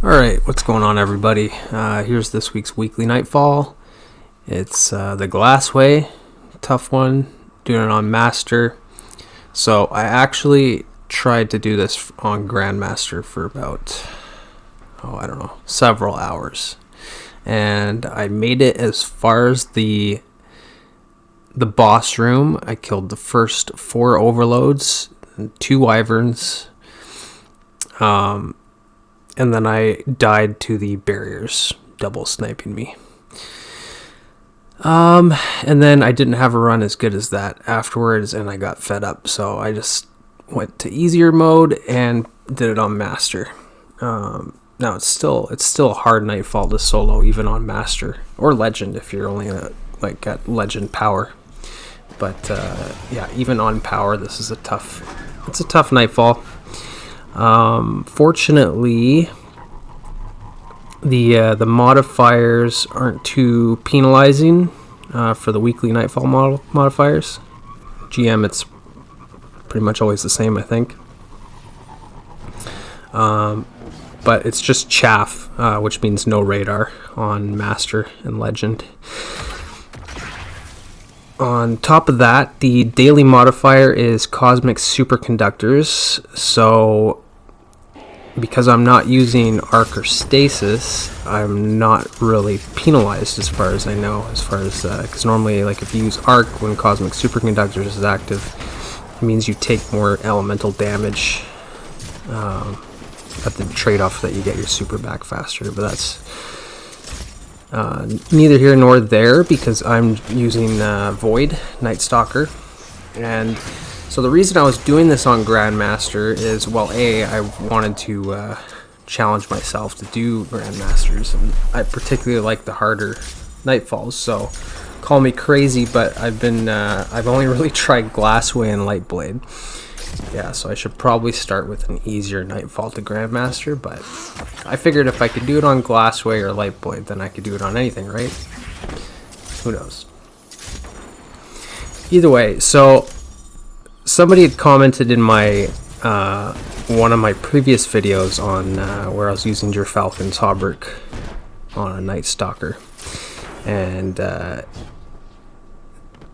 Alright, what's going on, everybody? Here's this week's weekly Nightfall. It's the Glassway, tough one, doing it on Master. So I actually tried to do this on Grandmaster for about, several hours. And I made it as far as the boss room. I killed the first 4 overloads, 2 wyverns, and then I died to the barriers, double sniping me. And then I didn't have a run as good as that afterwards, and I got fed up, so I just went to easier mode and did it on Master. Now it's still a hard Nightfall to solo, even on Master or Legend if you're only at Legend power. But yeah, even on power, this is a tough Nightfall. Fortunately, the modifiers aren't too penalizing for the weekly Nightfall modifiers. GM, it's pretty much always the same, I think. But it's just chaff, which means no radar on Master and Legend. On top of that, the daily modifier is Cosmic Superconductors, so because I'm not using Arc or Stasis, I'm not really penalized as far as I know, because normally, like, if you use Arc when Cosmic Superconductors is active, it means you take more elemental damage at the trade-off that you get your super back faster, but that's neither here nor there because I'm using Void, Nightstalker. And so the reason I was doing this on Grandmaster is, well, I wanted to challenge myself to do Grandmasters, and I particularly like the harder Nightfalls, so call me crazy, but I've only really tried Glassway and Lightblade. Yeah, so I should probably start with an easier Nightfall to Grandmaster, but I figured if I could do it on Glassway or Lightblade, then I could do it on anything, right? Who knows? Either way, so somebody had commented in my one of my previous videos on where I was using Gyrfalcon's Hauberk on a Nightstalker, and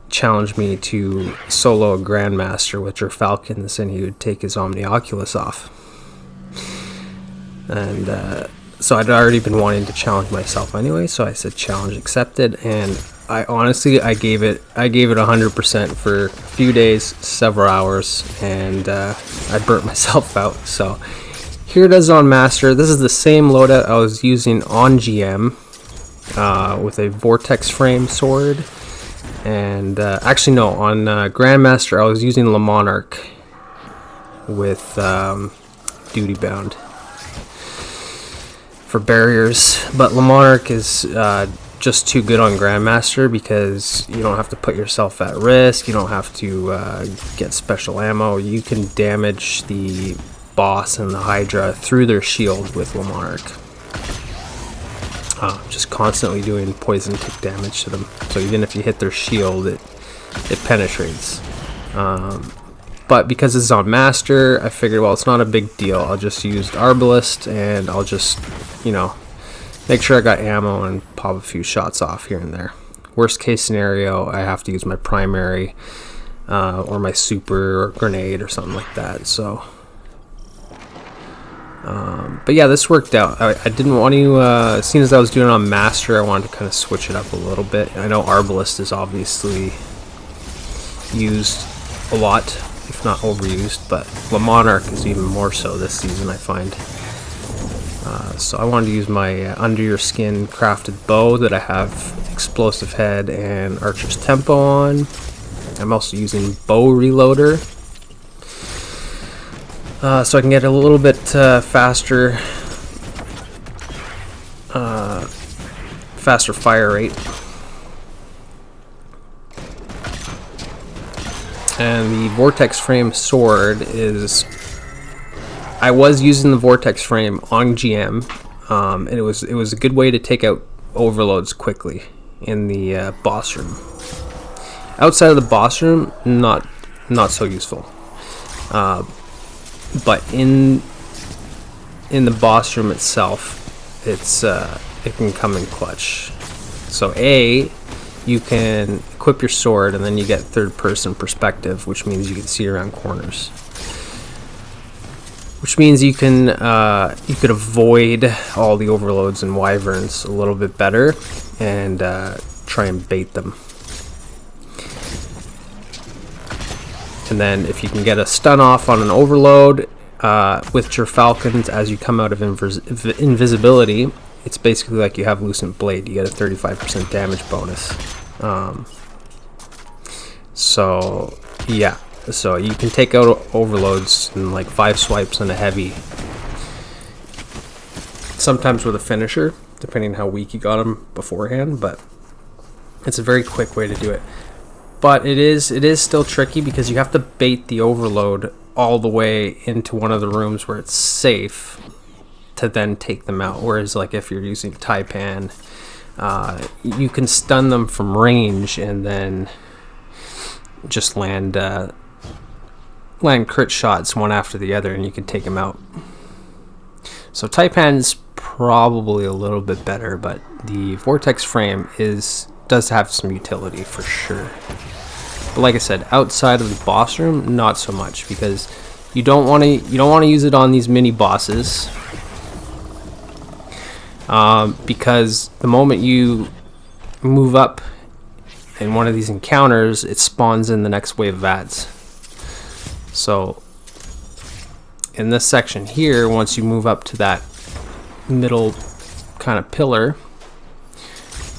challenged me to solo a Grandmaster with Gyrfalcon, and he would take his Omnioculus off. And so I'd already been wanting to challenge myself anyway, so I said challenge accepted, and I gave it 100% for a few days, several hours, and I burnt myself out. So here it is on Master. This is the same loadout I was using on GM with a Vortex Frame sword. And actually no, on Grandmaster I was using Le Monarch with Duty Bound for barriers, but Le Monarch is just too good on Grandmaster because you don't have to put yourself at risk, you don't have to get special ammo, you can damage the boss and the Hydra through their shield with Le Monarch. Just constantly doing poison kick damage to them. So even if you hit their shield, it penetrates. But because it's on Master, I figured, well, it's not a big deal. I'll just use Arbalist, and I'll just, make sure I got ammo and pop a few shots off here and there. Worst case scenario, I have to use my primary or my super or grenade or something like that. So. But yeah, this worked out. I didn't want to, as soon as I was doing it on Master, I wanted to kind of switch it up a little bit. I know Arbalist is obviously used a lot, if not overused, but Le Monarch is even more so this season, I find. So I wanted to use my Under Your Skin crafted bow that I have Explosive Head and Archer's Tempo on. I'm also using Bow Reloader. So I can get a little bit faster fire rate. And the Vortex Frame sword is... I was using the Vortex Frame on GM, and it was a good way to take out overloads quickly in the boss room. Outside of the boss room, not so useful. But in the boss room itself, it can come in clutch. So A, you can equip your sword and then you get third person perspective, which means you can see around corners. Which means you can you could avoid all the overloads and wyverns a little bit better and try and bait them. And then if you can get a stun off on an overload with Gyrfalcons as you come out of invisibility, it's basically like you have Lucent Blade. You get a 35% damage bonus. So yeah, so you can take out overloads in like 5 swipes on a heavy. Sometimes with a finisher, depending how weak you got them beforehand, but it's a very quick way to do it. But it is still tricky because you have to bait the overload all the way into one of the rooms where it's safe to then take them out. Whereas like if you're using Taipan, you can stun them from range and then just land crit shots one after the other and you can take them out. So Taipan's probably a little bit better, but the Vortex frame does have some utility for sure. But like I said, outside of the boss room, not so much, because you don't want to use it on these mini bosses, because the moment you move up in one of these encounters, it spawns in the next wave of ads. So in this section here, once you move up to that middle kind of pillar,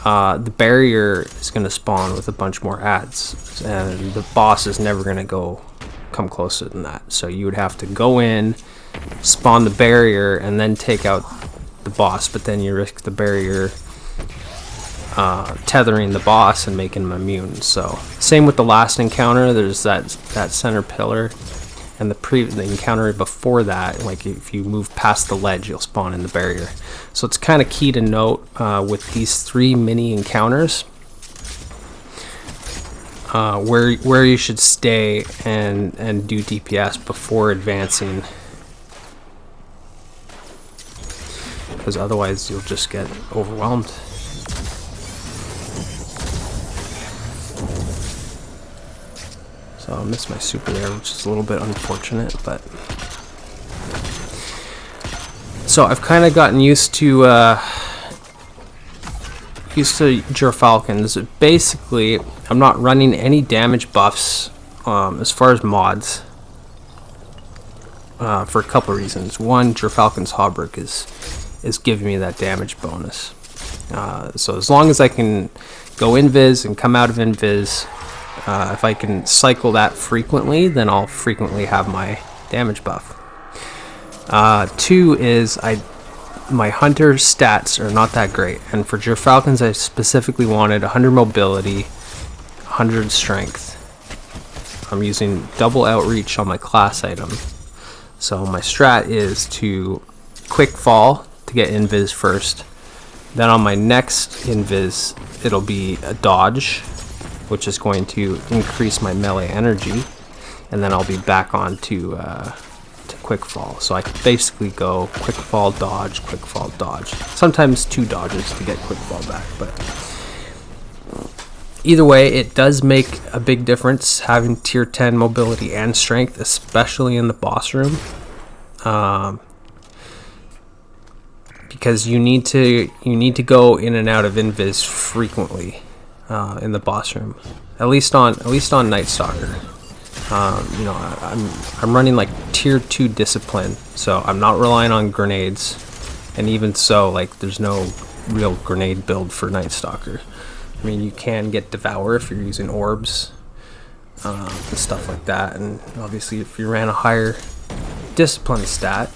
the barrier is going to spawn with a bunch more ads, and the boss is never going to come closer than that. So you would have to go in, spawn the barrier, and then take out the boss, but then you risk the barrier tethering the boss and making him immune. So same with the last encounter, there's that center pillar, and the encounter before that, like if you move past the ledge, you'll spawn in the barrier. So it's kind of key to note with these 3 mini encounters where you should stay and do DPS before advancing, because otherwise you'll just get overwhelmed. So I missed my super there, which is a little bit unfortunate, but so I've kind of gotten used to Gyrfalcons. Basically, I'm not running any damage buffs as far as mods for a couple of reasons. One, Gyrfalcon's Hauberk is giving me that damage bonus. So as long as I can go invis and come out of invis, if I can cycle that frequently, then I'll frequently have my damage buff. 2 is my hunter stats are not that great, and for Gyrfalcons I specifically wanted 100 mobility, 100 strength. I'm using double outreach on my class item, so my strat is to Quickfall to get invis first, then on my next invis it'll be a dodge, which is going to increase my melee energy, and then I'll be back on to Quickfall. So I can basically go Quickfall, dodge. Sometimes 2 dodges to get Quickfall back, but either way, it does make a big difference having tier 10 mobility and strength, especially in the boss room, because you need to go in and out of invis frequently. In the boss room, at least on Nightstalker. You know, I'm running like tier 2 discipline, so I'm not relying on grenades, and even so, like there's no real grenade build for Nightstalker. I mean, you can get Devour if you're using orbs and stuff like that, and obviously if you ran a higher discipline stat.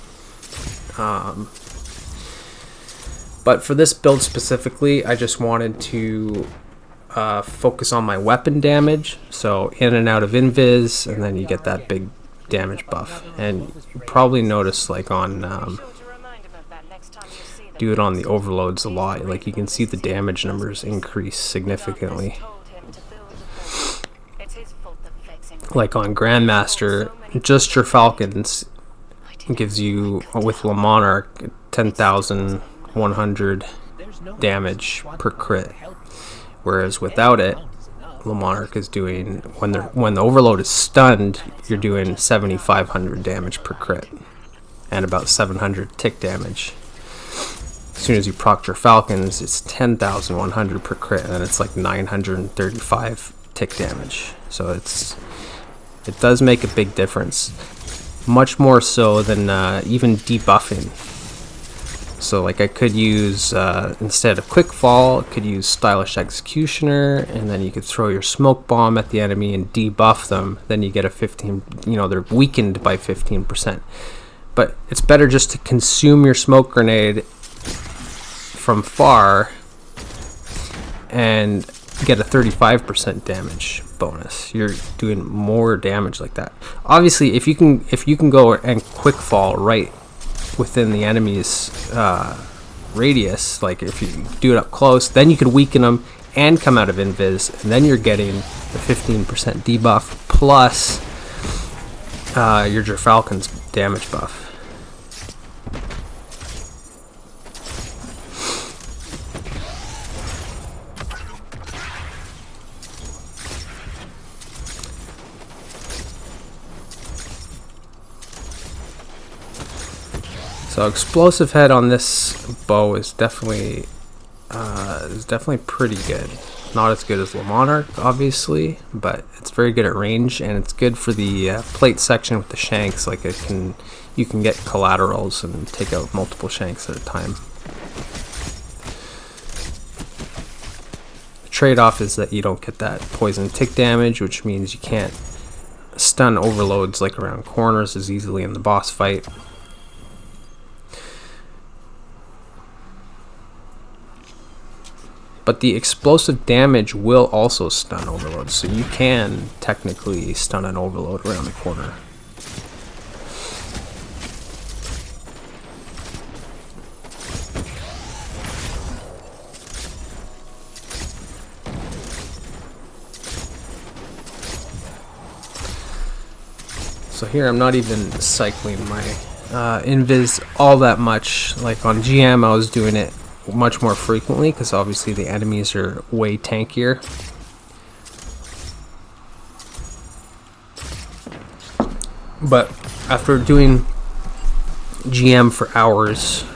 But for this build specifically, I just wanted to focus on my weapon damage, so in and out of invis, and then you get that big damage buff. And you probably notice, like on do it on the overloads a lot, like you can see the damage numbers increase significantly. Like on Grandmaster, just Gyrfalcons gives you, with Le Monarch, 10,000 100 damage per crit, whereas without it, the Monarch is doing, when the Overload is stunned, you're doing 7,500 damage per crit and about 700 tick damage. As soon as you proc Gyrfalcons, it's 10,100 per crit, and then it's like 935 tick damage. So it does make a big difference, much more so than even debuffing. So like I could use, instead of Quickfall, I could use Stylish Executioner, and then you could throw your Smoke Bomb at the enemy and debuff them. Then you get a 15, they're weakened by 15%. But it's better just to consume your Smoke Grenade from far and get a 35% damage bonus. You're doing more damage like that. Obviously, if you can go and Quickfall right within the enemy's radius, like if you do it up close, then you could weaken them and come out of invis, and then you're getting the 15% debuff plus your Gyrfalcon's damage buff. So explosive head on this bow is definitely pretty good. Not as good as the Monarch, obviously, but it's very good at range, and it's good for the plate section with the shanks. Like you can get collaterals and take out multiple shanks at a time. The trade-off is that you don't get that poison tick damage, which means you can't stun overloads like around corners as easily in the boss fight. But the explosive damage will also stun overloads, so you can technically stun an overload around the corner. So here I'm not even cycling my invis all that much. Like on GM I was doing it much more frequently because obviously the enemies are way tankier. But after doing GM for hours,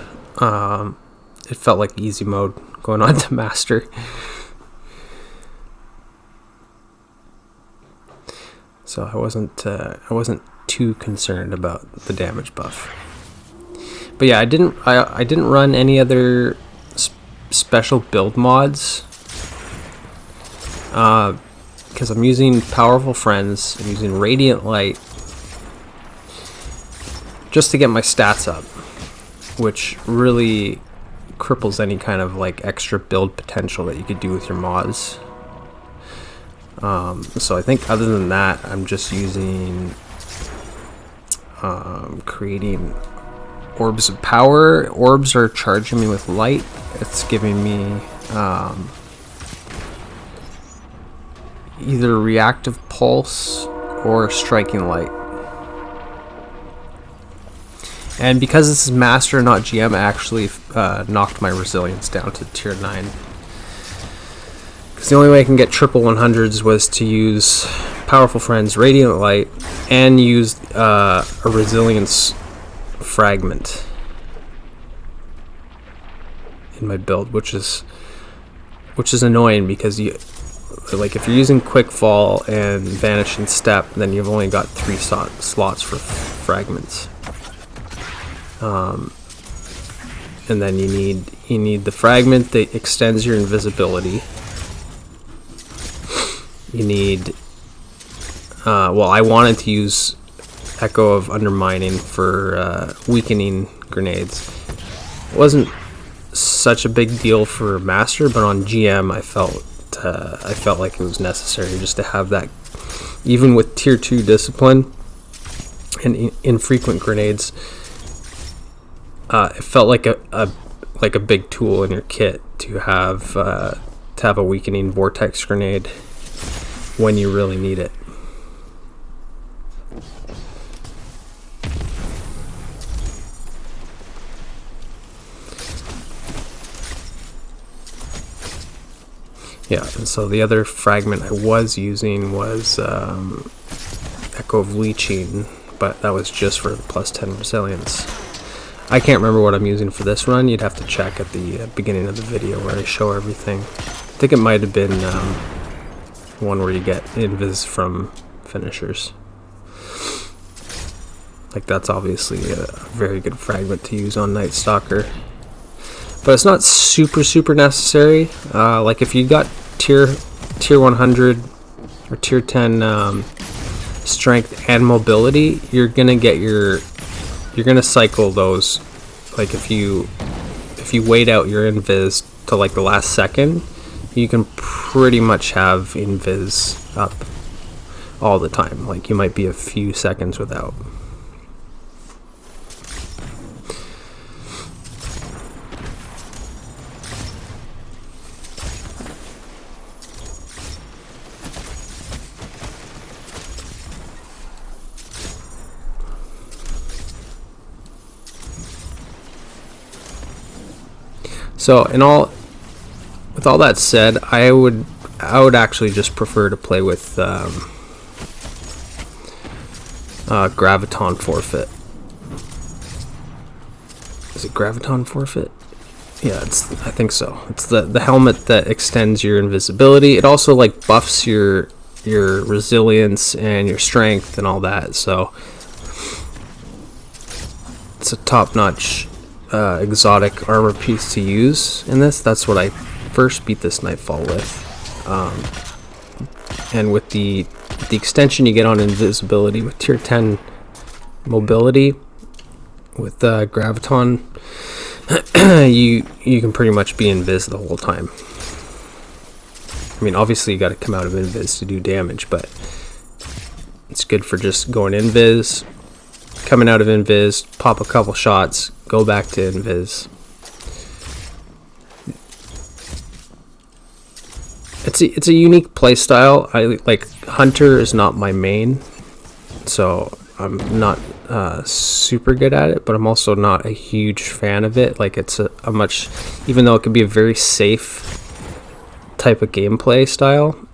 it felt like easy mode going on to master. So I wasn't too concerned about the damage buff. But yeah, I didn't run any other special build mods because I'm using Powerful Friends. I'm using Radiant Light just to get my stats up, which really cripples any kind of like extra build potential that you could do with your mods. So I think other than that, I'm just using creating Orbs of Power. Orbs are charging me with light. It's giving me either Reactive Pulse or Striking Light. And because this is Master, not GM, I actually knocked my Resilience down to tier 9. Because the only way I can get triple 100s was to use Powerful Friends, Radiant Light, and use a Resilience Fragment in my build, which is annoying because you, like, if you're using Quickfall and Vanishing Step, then you've only got 3 slots for fragments, and then you need the fragment that extends your invisibility. You need well, I wanted to use Echo of Undermining for weakening grenades. It wasn't such a big deal for Master, but on GM I felt like it was necessary just to have that, even with tier 2 discipline and infrequent grenades. It felt like a big tool in your kit to have a weakening vortex grenade when you really need it. Yeah, and so the other fragment I was using was Echo of Leeching, but that was just for plus 10 resilience. I can't remember what I'm using for this run. You'd have to check at the beginning of the video where I show everything. I think it might have been one where you get invis from finishers. Like, that's obviously a very good fragment to use on Nightstalker. But it's not super necessary. Like, if you got tier 100 or tier 10 strength and mobility, you're gonna cycle those. Like, if you wait out your invis to like the last second, you can pretty much have invis up all the time. Like, you might be a few seconds without. So with all that said, I would actually just prefer to play with Graviton Forfeit. Is it Graviton Forfeit? Yeah, I think so. It's the helmet that extends your invisibility. It also like buffs your resilience and your strength and all that. So it's a top-notch exotic armor piece to use in this. That's what I first beat this Nightfall with, and with the extension you get on invisibility with tier 10 mobility with Graviton, you can pretty much be invis the whole time. I mean, obviously you got to come out of invis to do damage, but it's good for just going invis, coming out of invis, pop a couple shots, go back to invis. It's a unique playstyle. I like Hunter is not my main, so I'm not super good at it, but I'm also not a huge fan of it. Like, it's a much, even though it could be a very safe type of gameplay style,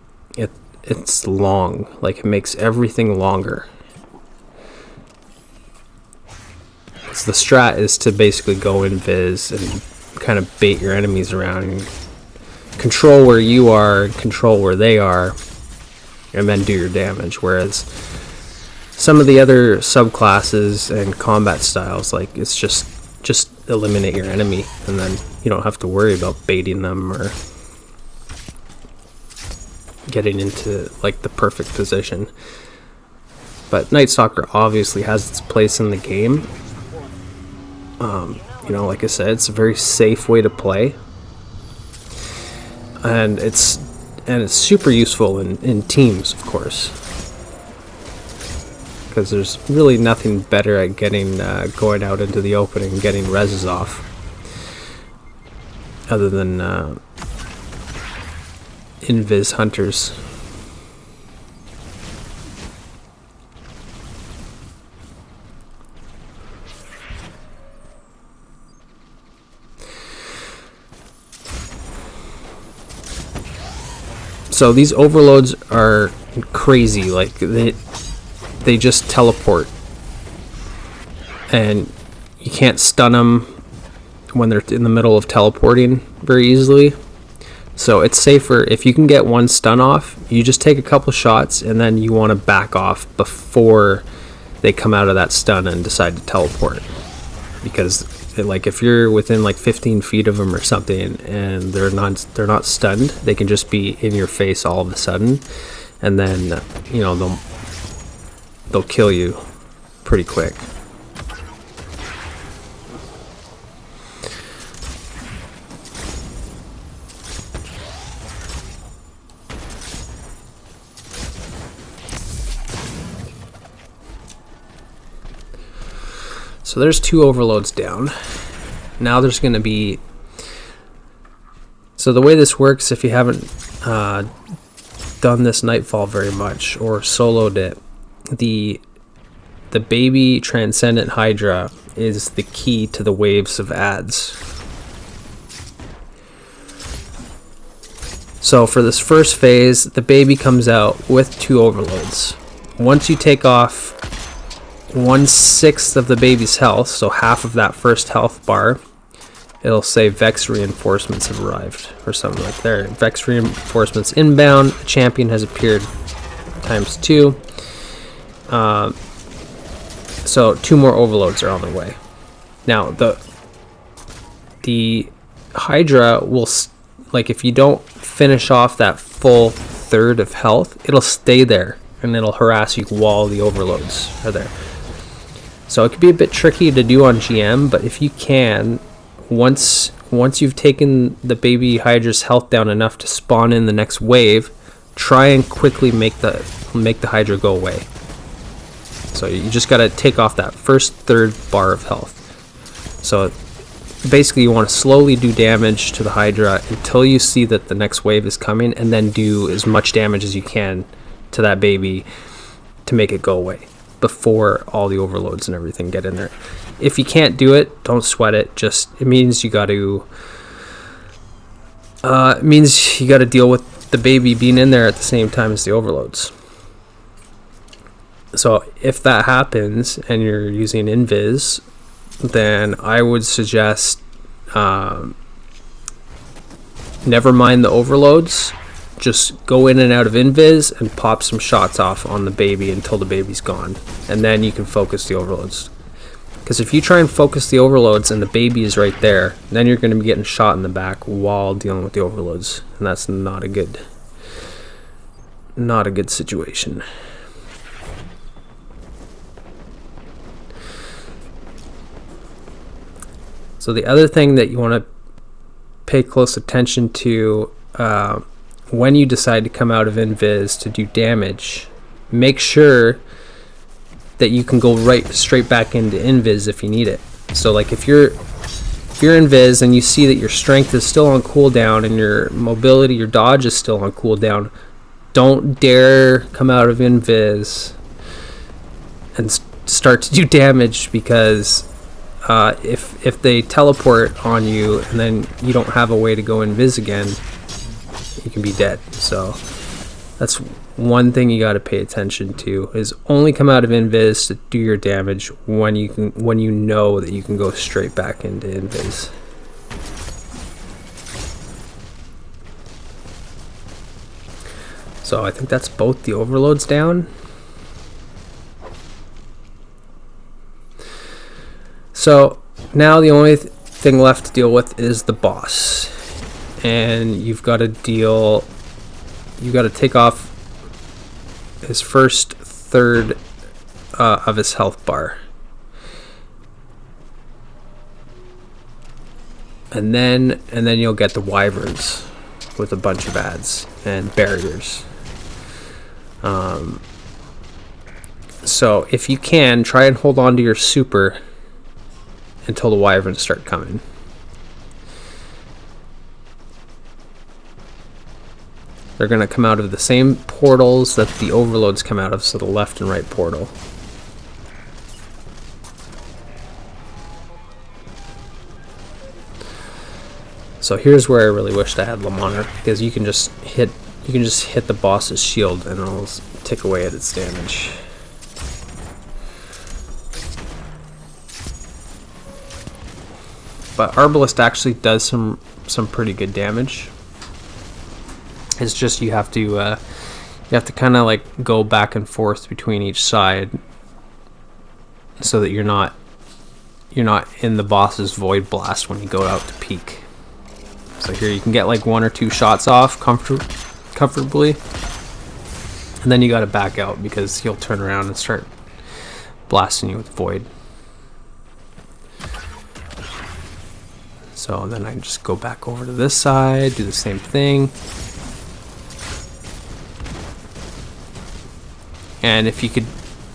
it's long. Like, it makes everything longer. So the strat is to basically go invis and kind of bait your enemies around and control where you are and control where they are, and then do your damage. Whereas some of the other subclasses and combat styles, like, it's just eliminate your enemy, and then you don't have to worry about baiting them or getting into like the perfect position. But Nightstalker obviously has its place in the game. You know, like I said, it's a very safe way to play, and it's super useful in teams, of course, because there's really nothing better at getting going out into the open and getting reses off other than invis hunters. So these overloads are crazy. Like, they just teleport, and you can't stun them when they're in the middle of teleporting very easily. So it's safer if you can get one stun off. You just take a couple shots, and then you want to back off before they come out of that stun and decide to teleport, because like, if you're within like 15 feet of them or something and they're not stunned, they can just be in your face all of a sudden, and then you know they'll kill you pretty quick. So there's 2 overloads down. Now there's going to be... So the way this works, if you haven't done this Nightfall very much or soloed it, the baby Transcendent Hydra is the key to the waves of ads. So for this first phase, the baby comes out with 2 overloads. Once you take off 1/6 of the baby's health, so half of that first health bar, it'll say Vex reinforcements have arrived, or something like that. Vex reinforcements inbound, a champion has appeared ×2. So 2 more overloads are on the way. Now the Hydra will, like, if you don't finish off that full third of health, it'll stay there and it'll harass you while the overloads are there. So it could be a bit tricky to do on GM, but if you can, once you've taken the baby Hydra's health down enough to spawn in the next wave, try and quickly make the Hydra go away. So you just gotta take off that first third bar of health. So basically you want to slowly do damage to the Hydra until you see that the next wave is coming, and then do as much damage as you can to that baby to make it go away before all the overloads and everything get in there. If you can't do it, don't sweat it. Just, it means you got to deal with the baby being in there at the same time as the overloads. So if that happens and you're using Invis, then I would suggest never mind the overloads. Just go in and out of Invis and pop some shots off on the baby until the baby's gone, and then you can focus the overloads. Because if you try and focus the overloads and the baby is right there, then you're going to be getting shot in the back while dealing with the overloads, and that's not a good situation. So the other thing that you want to pay close attention to when you decide to come out of Invis to do damage, make sure that you can go straight back into Invis if you need it. So like if you're Invis and you see that your strength is still on cooldown and your mobility, your dodge is still on cooldown, don't dare come out of Invis and start to do damage, because if they teleport on you and then you don't have a way to go Invis again, you can be dead. So that's one thing you got to pay attention to, is only come out of Invis to do your damage when you know that you can go straight back into Invis. So I think that's both the overloads down. So now the only thing left to deal with is the boss, and you've got to take off his first third of his health bar, and then you'll get the wyverns with a bunch of ads and barriers. So if you can, try and hold on to your super until the wyverns start coming. They're going to come out of the same portals that the overloads come out of, so the left and right portal. So here's where I really wished I had Lamonter, because you can just hit the boss's shield and it'll tick away at its damage. But Arbalest actually does some pretty good damage. It's just you have to kind of like go back and forth between each side, so that you're not in the boss's void blast when you go out to peek. So here you can get like 1 or 2 shots off comfortably, and then you got to back out because he'll turn around and start blasting you with void. So then I just go back over to this side, do the same thing. And if you could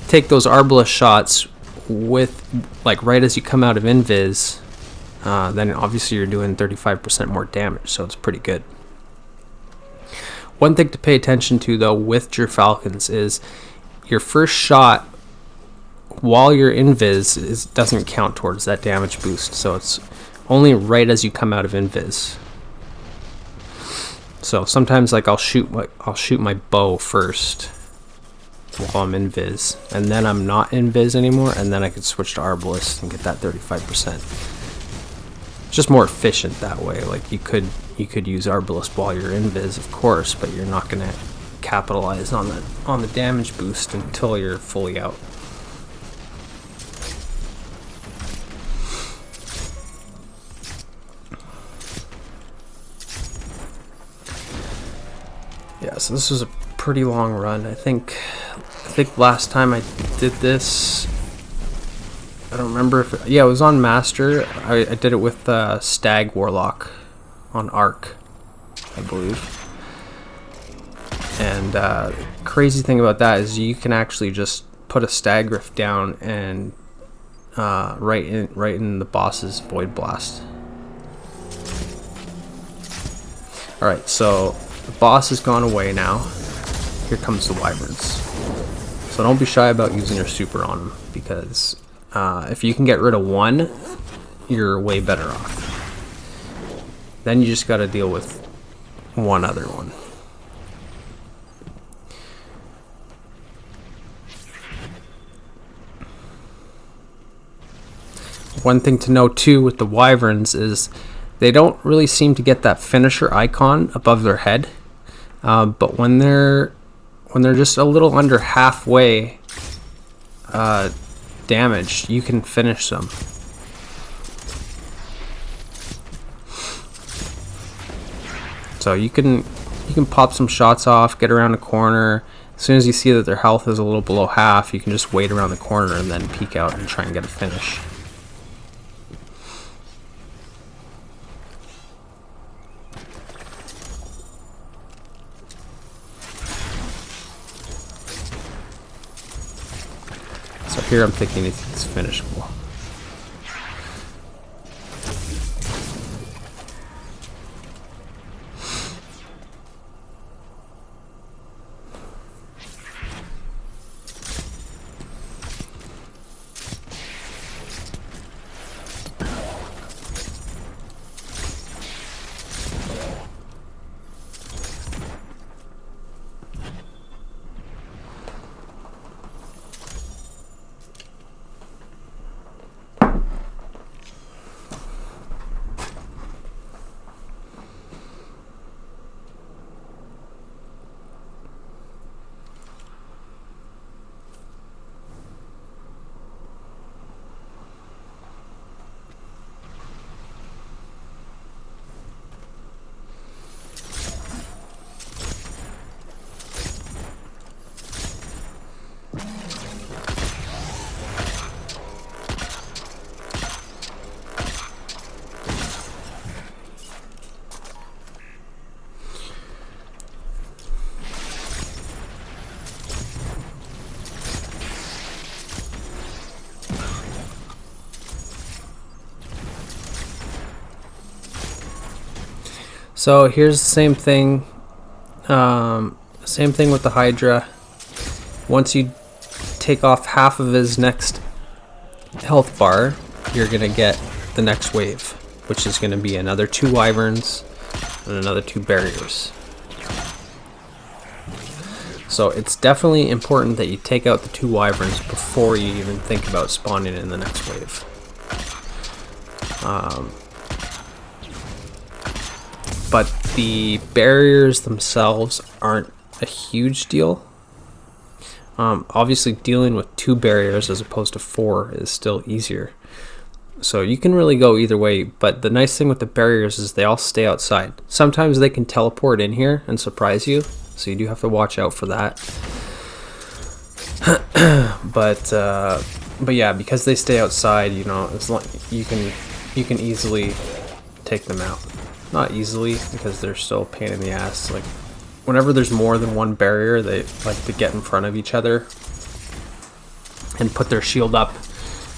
take those Arbalest shots with, like, right as you come out of Invis, then obviously you're doing 35% more damage, so it's pretty good. One thing to pay attention to, though, with Gyrfalcons is your first shot while you're Invis doesn't count towards that damage boost, so it's only right as you come out of Invis. So sometimes like I'll shoot my bow first while I'm invis, and then I'm not invis anymore, and then I could switch to Arbalest and get that 35%. It's just more efficient that way. Like you could use Arbalest while you're invis, of course, but you're not gonna capitalize on the damage boost until you're fully out. Yeah, so this was a pretty long run. I think last time I did this, I don't remember if it was on Master. I did it with Stag Warlock on Arc, I believe. And crazy thing about that is you can actually just put a Stag Rift down and right in the boss's Void Blast. All right, so the boss has gone away now. Here comes the Wyverns. So don't be shy about using your super on them, because if you can get rid of one, you're way better off. Then you just got to deal with one other one. One thing to know too with the Wyverns is they don't really seem to get that finisher icon above their head, but when they're just a little under halfway damaged, you can finish them. So you can pop some shots off, get around a corner. As soon as you see that their health is a little below half, you can just wait around the corner and then peek out and try and get a finish. So here I'm thinking it's finishable. So here's the same thing with the Hydra. Once you take off half of his next health bar, you're gonna get the next wave, which is gonna be another 2 Wyverns and another 2 barriers. So it's definitely important that you take out the 2 Wyverns before you even think about spawning in the next wave. But the barriers themselves aren't a huge deal. Obviously dealing with 2 barriers as opposed to 4 is still easier. So you can really go either way, but the nice thing with the barriers is they all stay outside. Sometimes they can teleport in here and surprise you, so you do have to watch out for that. But yeah, because they stay outside, you know, as long you can easily take them out. Not easily, because they're still a pain in the ass. Like, whenever there's more than one barrier, they like to get in front of each other and put their shield up,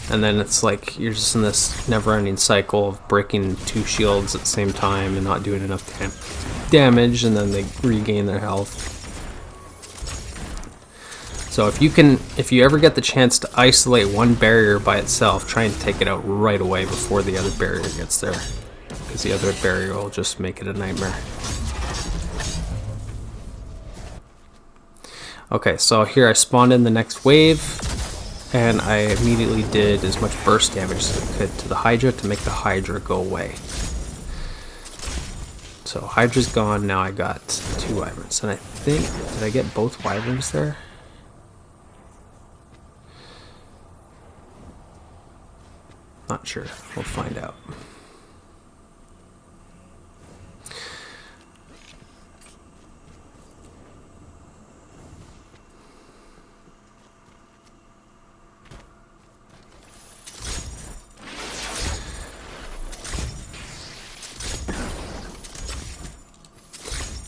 and then it's like you're just in this never-ending cycle of breaking 2 shields at the same time and not doing enough damage, and then they regain their health. So if you ever get the chance to isolate one barrier by itself, try and take it out right away before the other barrier gets there, because the other barrier will just make it a nightmare. Okay, so here I spawned in the next wave, and I immediately did as much burst damage as I could to the Hydra to make the Hydra go away. So Hydra's gone, now I got 2 Wyverns, and I think, did I get both Wyverns there? Not sure, we'll find out.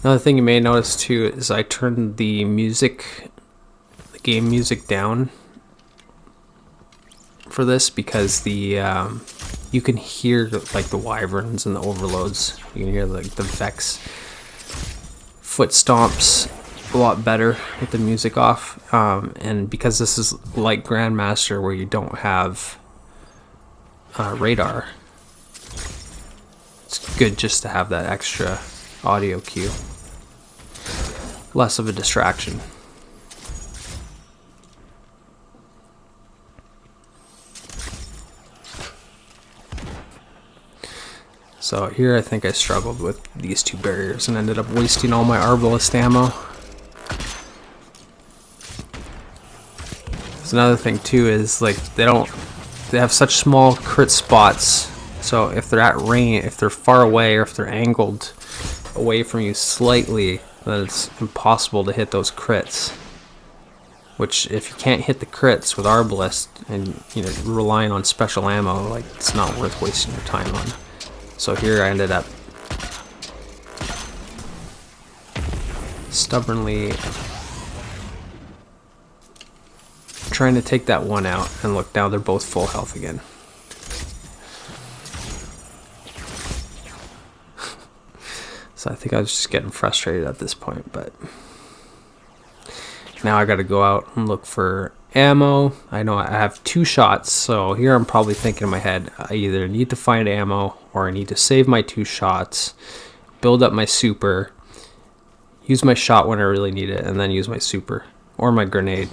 Another thing you may notice too is I turned the music, the game music down for this because the you can hear like the Wyverns and the Overloads. You can hear like the Vex foot stomps a lot better with the music off, and because this is like Grandmaster where you don't have radar, it's good just to have that extra audio cue. Less of a distraction. So here I think I struggled with these 2 barriers and ended up wasting all my Arbalest ammo. There's another thing too is like they have such small crit spots, so if they're at range, if they're far away or if they're angled away from you slightly, then it's impossible to hit those crits. Which, if you can't hit the crits with Arbalest and relying on special ammo, like it's not worth wasting your time on. So here I ended up stubbornly trying to take that one out, and look, now they're both full health again. So I think I was just getting frustrated at this point, but now I gotta go out and look for ammo. I know I have 2 shots, so here I'm probably thinking in my head, I either need to find ammo or I need to save my 2 shots, build up my super, use my shot when I really need it, and then use my super or my grenade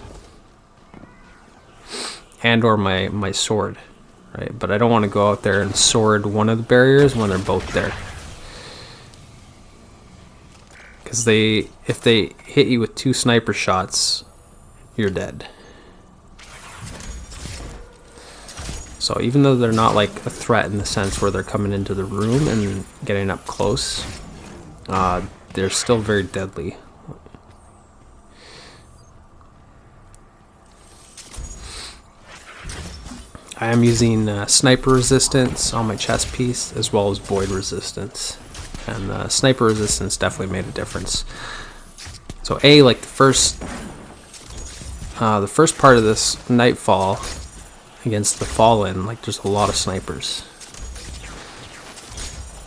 and or my sword, right? But I don't want to go out there and sword one of the barriers when they're both there. Because if they hit you with 2 sniper shots, you're dead. So even though they're not like a threat in the sense where they're coming into the room and getting up close, they're still very deadly. I am using sniper resistance on my chest piece as well as void resistance. And sniper resistance definitely made a difference. So like the first part of this Nightfall against the Fallen, like there's a lot of snipers.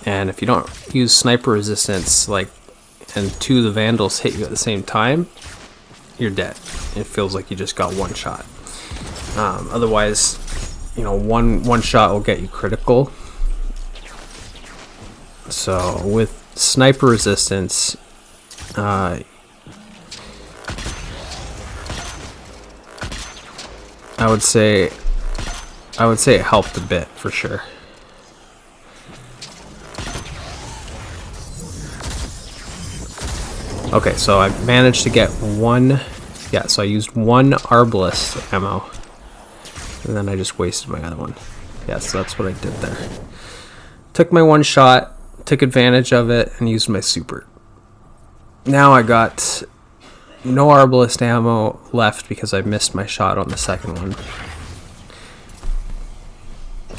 And if you don't use sniper resistance, like, and 2 of the Vandals hit you at the same time, you're dead. It feels like you just got 1 shot. Otherwise, one shot will get you critical. So with sniper resistance, I would say it helped a bit for sure. Okay, so I managed to get 1. Yeah, so I used 1 Arbalest ammo, and then I just wasted my other one. Yeah, so that's what I did there. Took my 1 shot, took advantage of it, and used my super. Now I got no Arbalest ammo left because I missed my shot on the second one.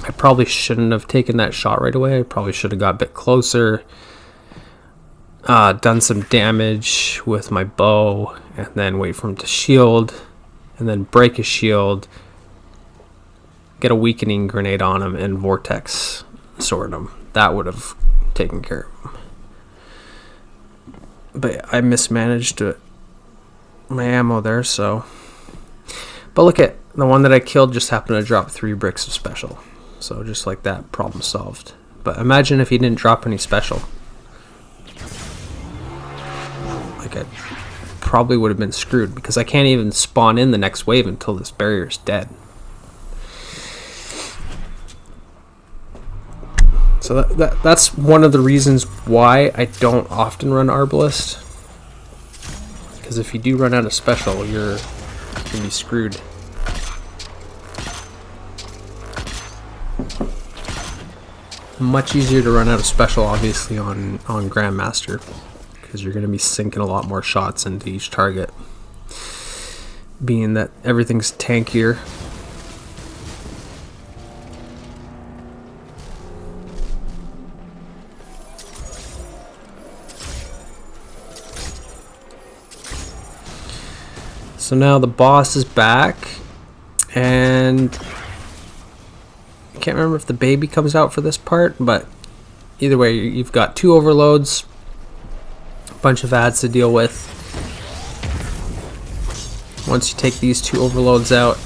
I probably shouldn't have taken that shot right away. I probably should have got a bit closer, done some damage with my bow, and then wait for him to shield, and then break his shield, get a weakening grenade on him, and vortex sword him. That would have taken care of him. But I mismanaged my ammo there, so. But look at the one that I killed, just happened to drop 3 bricks of special. So just like that, problem solved. But imagine if he didn't drop any special. Like I probably would have been screwed, because I can't even spawn in the next wave until this barrier is dead. So that's one of the reasons why I don't often run Arbalest. Because if you do run out of special, you're going to be screwed. Much easier to run out of special, obviously, on Grandmaster, because you're going to be sinking a lot more shots into each target, being that everything's tankier. So now the boss is back, and I can't remember if the baby comes out for this part, but either way, you've got 2 overloads, a bunch of ads to deal with. Once you take these 2 overloads out,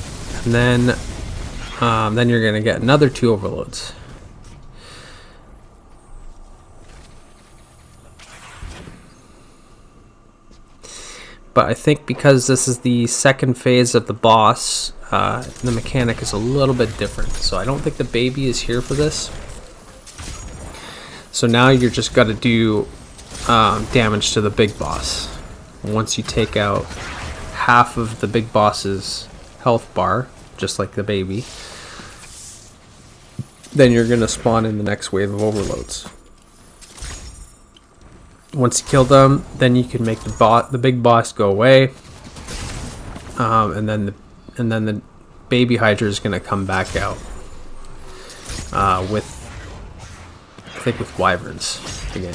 and then you're gonna get another 2 overloads. But I think because this is the second phase of the boss, the mechanic is a little bit different. So I don't think the baby is here for this. So now you're just got to do damage to the big boss. Once you take out half of the big boss's health bar, just like the baby, then you're going to spawn in the next wave of overloads. Once you kill them, then you can make the big boss go away, and then the baby Hydra is going to come back out with, I think, with wyverns again.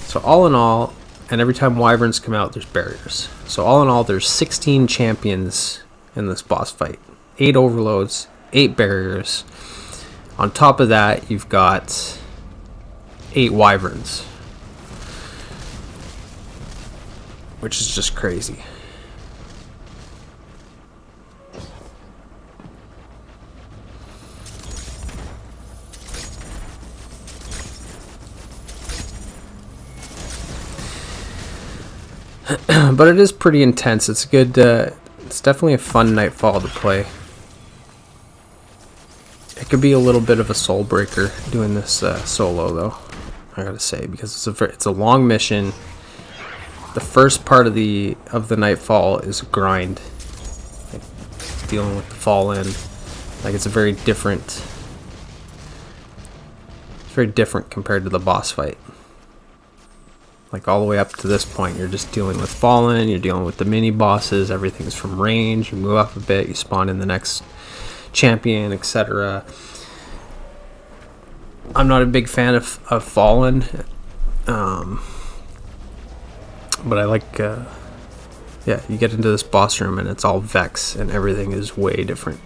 So all in all, and every time wyverns come out, there's barriers. So all in all, there's 16 champions in this boss fight, 8 overloads, 8 barriers. On top of that, you've got 8 wyverns, which is just crazy. But it is pretty intense. It's good. It's definitely a fun Nightfall to play. It could be a little bit of a soul breaker doing this solo, though, I gotta say, because it's a long mission. The first part of the Nightfall is a grind, like dealing with the Fallen. Like, it's very different compared to the boss fight. Like, all the way up to this point, you're just dealing with Fallen, you're dealing with the mini bosses, everything's from range, you move up a bit, you spawn in the next champion, etc. I'm not a big fan of Fallen, but I like, yeah, you get into this boss room and it's all Vex and everything is way different.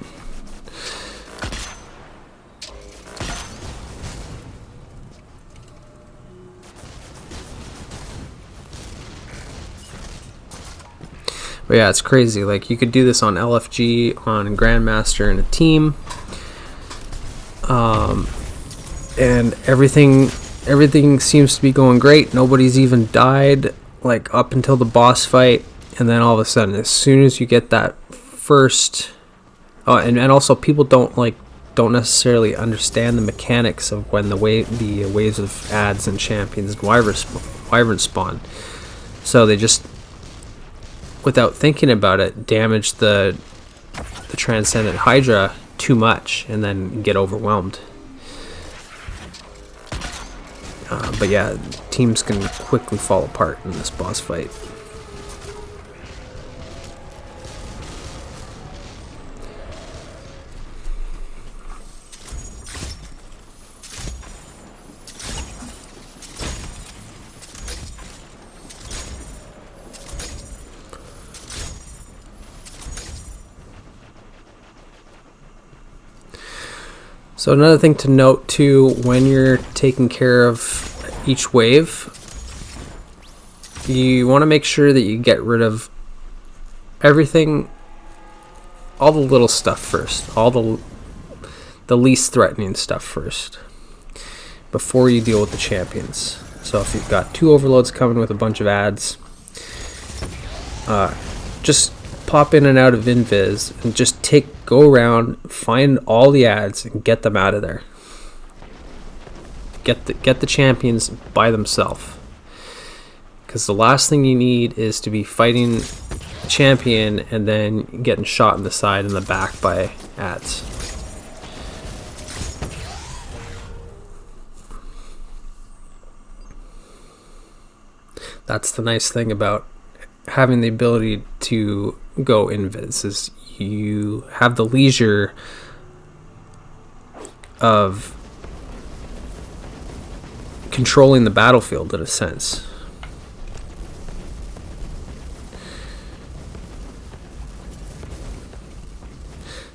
But yeah, it's crazy. Like, you could do this on LFG, on Grandmaster, in a team, and everything seems to be going great. Nobody's even died, like, up until the boss fight, and then all of a sudden, as soon as you get that first, and also people don't necessarily understand the mechanics of when the waves of ads and champions and wyverns spawn, so they just, without thinking about it, damage the Transcendent Hydra too much and then get overwhelmed. But yeah, teams can quickly fall apart in this boss fight. So another thing to note too, when you're taking care of each wave, you want to make sure that you get rid of everything, all the little stuff first, all the least threatening stuff first, before you deal with the champions. So if you've got 2 overloads coming with a bunch of ads, just pop in and out of Invis and just go around, find all the ads and get them out of there. Get the champions by themselves. Because the last thing you need is to be fighting a champion and then getting shot in the side and the back by ads. That's the nice thing about having the ability to go invis, is you have the leisure of controlling the battlefield in a sense.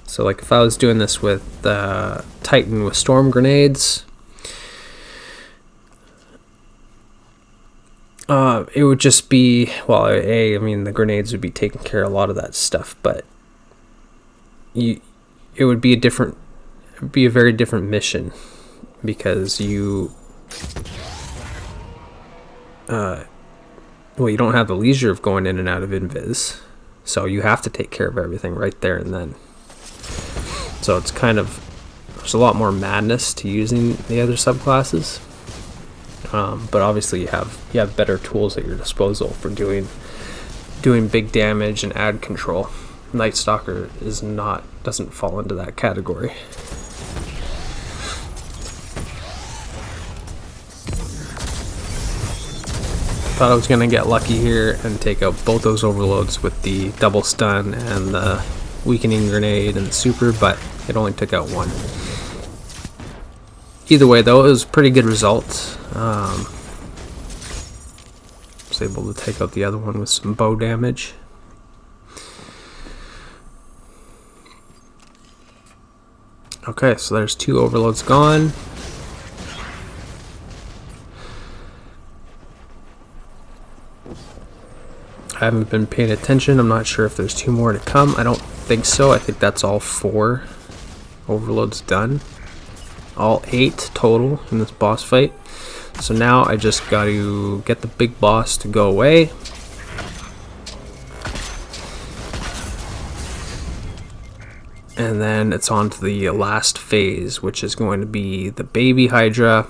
So like if I was doing this with Titan with storm grenades, it would just be, well, I mean, the grenades would be taking care of a lot of that stuff, but it would be a very different mission, because you don't have the leisure of going in and out of invis, so you have to take care of everything right there and then. So it's kind of, there's a lot more madness to using the other subclasses. But obviously you have better tools at your disposal for doing big damage and ad control. Nightstalker doesn't fall into that category. Thought I was gonna get lucky here and take out both those overloads with the double stun and the weakening grenade and the super, but it only took out one. Either way though, it was a pretty good result. Was able to take out the other one with some bow damage. Okay, so there's 2 overloads gone. I haven't been paying attention. I'm not sure if there's 2 more to come. I don't think so. I think that's all 4 overloads done. All 8 total in this boss fight. So now I just got to get the big boss to go away. And then it's on to the last phase, which is going to be the baby Hydra,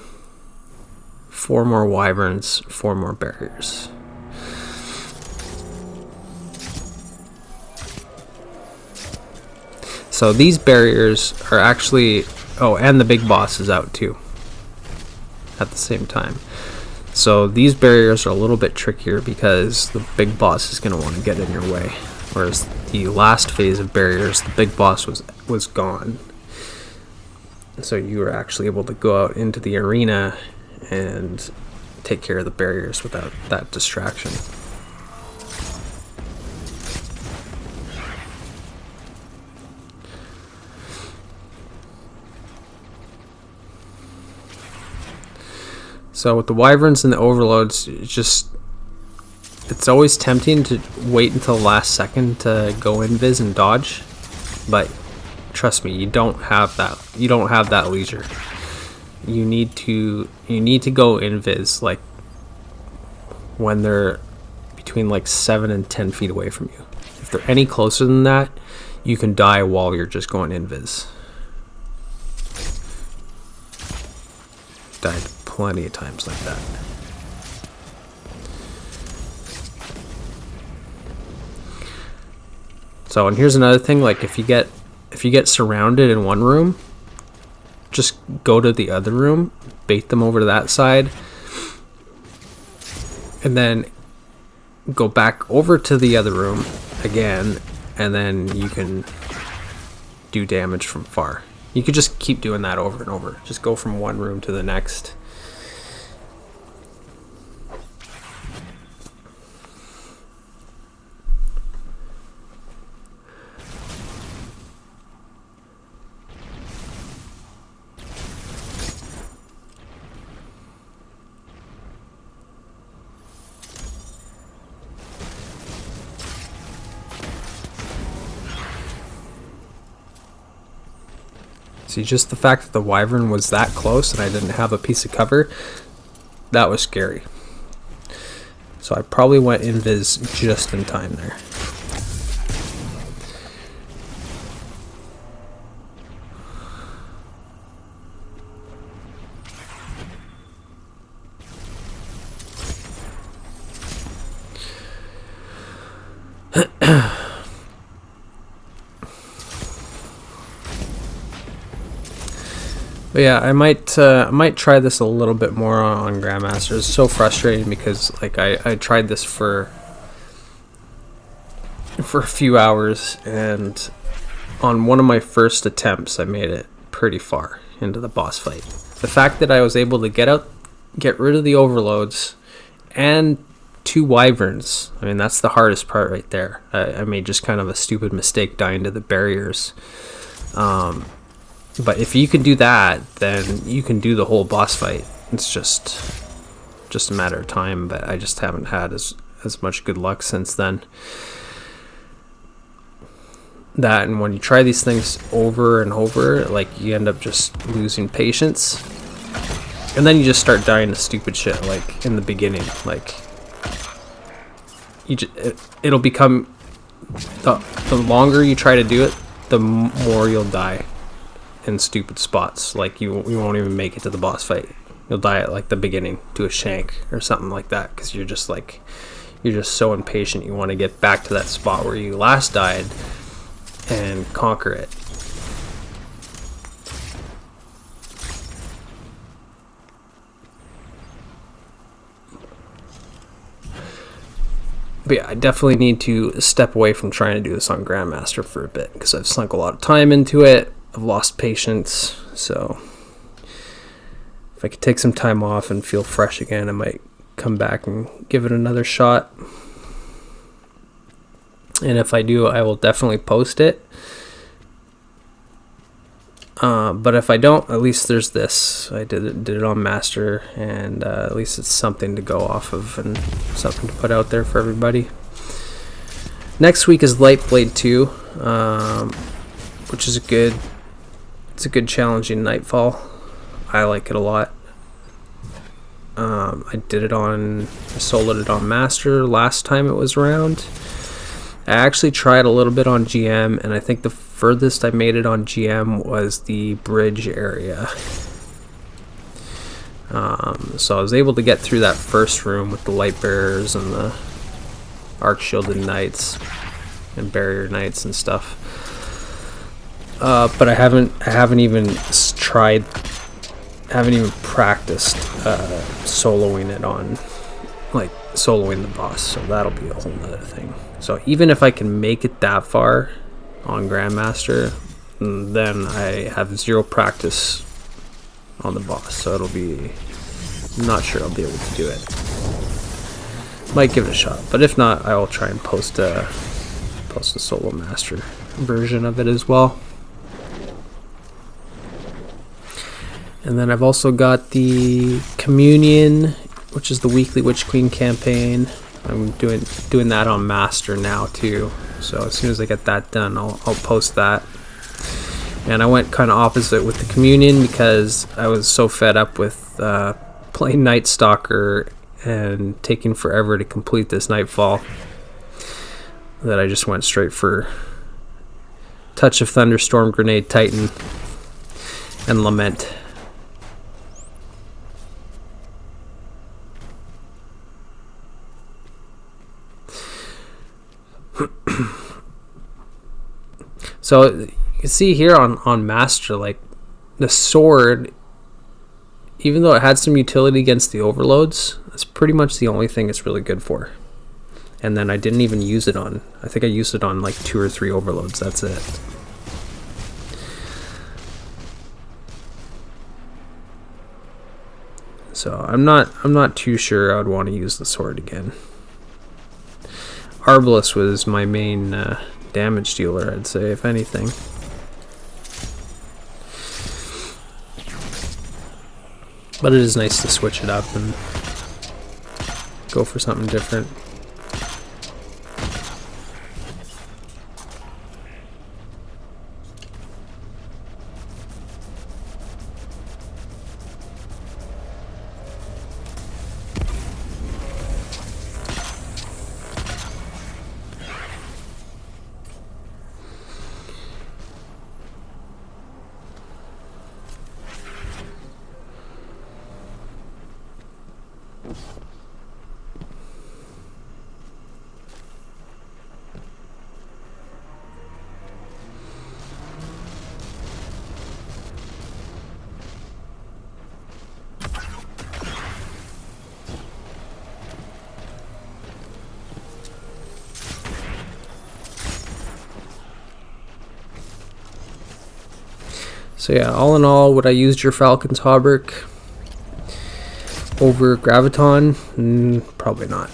4 more wyverns, 4 more barriers. So these barriers are actually, oh, and the big boss is out too at the same time. So these barriers are a little bit trickier because the big boss is going to want to get in your way. Whereas the last phase of barriers, the big boss was gone. So you were actually able to go out into the arena and take care of the barriers without that distraction. So with the wyverns and the overloads, it's always tempting to wait until the last second to go invis and dodge, but trust me, you don't have that leisure. You need to go invis like when they're between like 7 and 10 feet away from you. If they're any closer than that, you can die while you're just going invis. Died plenty of times like that. So, and here's another thing, like if you get surrounded in one room, just go to the other room, bait them over to that side, and then go back over to the other room again, and then you can do damage from far. You could just keep doing that over and over. Just go from one room to the next. See, just the fact that the wyvern was that close and I didn't have a piece of cover, That was scary. So I probably went invis just in time there. But yeah, I might try this a little bit more on Grandmaster. It's so frustrating because like I tried this for a few hours, and on one of my first attempts I made it pretty far into the boss fight. The fact that I was able to get rid of the overloads and 2 wyverns, I mean, that's the hardest part right there. I made just kind of a stupid mistake dying to the barriers. But if you can do that, then you can do the whole boss fight. It's just a matter of time, but I just haven't had as much good luck since then. That, and when you try these things over and over, like, you end up just losing patience. And then you just start dying to stupid shit, like, in the beginning. Like, it'll become... The longer you try to do it, the more you'll die in stupid spots. Like, you won't even make it to the boss fight. You'll die at like the beginning to a shank or something like that, because you're just so impatient. You want to get back to that spot where you last died and conquer it. But yeah, I definitely need to step away from trying to do this on Grandmaster for a bit, because I've sunk a lot of time into it. I've lost patience, so if I could take some time off and feel fresh again, I might come back and give it another shot. And if I do, I will definitely post it. But if I don't, at least there's this. I did it on Master, and at least it's something to go off of and something to put out there for everybody. Next week is Lightblade 2, which is it's a good challenging Nightfall. I like it a lot. I soloed it on Master last time it was around. I actually tried a little bit on GM, and I think the furthest I made it on GM was the bridge area. So I was able to get through that first room with the light bearers and the arc shielded knights and barrier knights and stuff. But I haven't even practiced soloing it on, like, soloing the boss, so that'll be a whole nother thing. So even if I can make it that far on Grandmaster, then I have 0 practice on the boss, so I'm not sure I'll be able to do it. Might give it a shot, but if not, I will try and post a solo master version of it as well. And then I've also got the Communion, which is the weekly Witch Queen campaign. I'm doing that on Master now too. So as soon as I get that done, I'll post that. And I went kind of opposite with the Communion because I was so fed up with playing Nightstalker and taking forever to complete this Nightfall that I just went straight for Touch of Thunderstorm, Grenade Titan, and Lament. So you can see here on Master, like, the sword, even though it had some utility against the overloads, that's pretty much the only thing it's really good for. And then I didn't even use it on, I think I used it on like 2 or 3 overloads, that's it. So I'm not too sure I would want to use the sword again. Arbalest was my main damage dealer, I'd say, if anything. But it is nice to switch it up and go for something different. So yeah, all in all, would I use Gyrfalcon's Hauberk over Graviton? Probably not.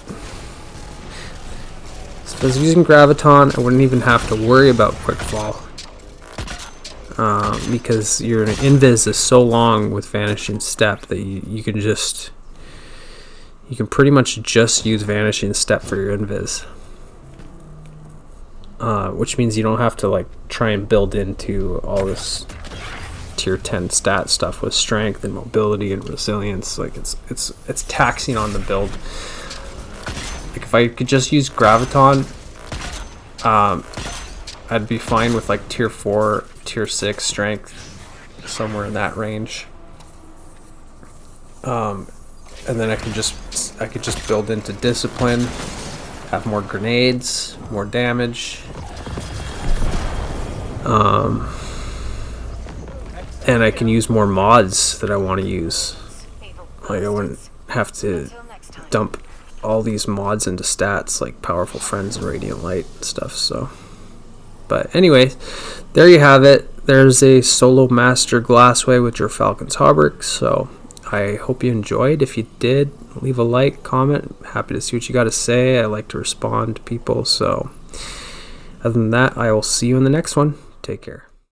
So if I was using Graviton, I wouldn't even have to worry about Quickfall. Because your invis is so long with Vanishing Step that you can pretty much just use Vanishing Step for your invis. Which means you don't have to like try and build into all this tier 10 stat stuff with strength and mobility and resilience. Like it's taxing on the build. Like if I could just use Graviton, I'd be fine with like tier 4, tier 6 strength, somewhere in that range. And then I could just build into discipline, have more grenades, more damage. And I can use more mods that I want to use. Like I wouldn't have to dump all these mods into stats like Powerful Friends and Radiant Light and stuff. So, but anyway, there you have it. There's a solo master Glassway with Gyrfalcon's Hauberk. So I hope you enjoyed. If you did, leave a like, comment. Happy to see what you got to say. I like to respond to people. So other than that, I will see you in the next one. Take care.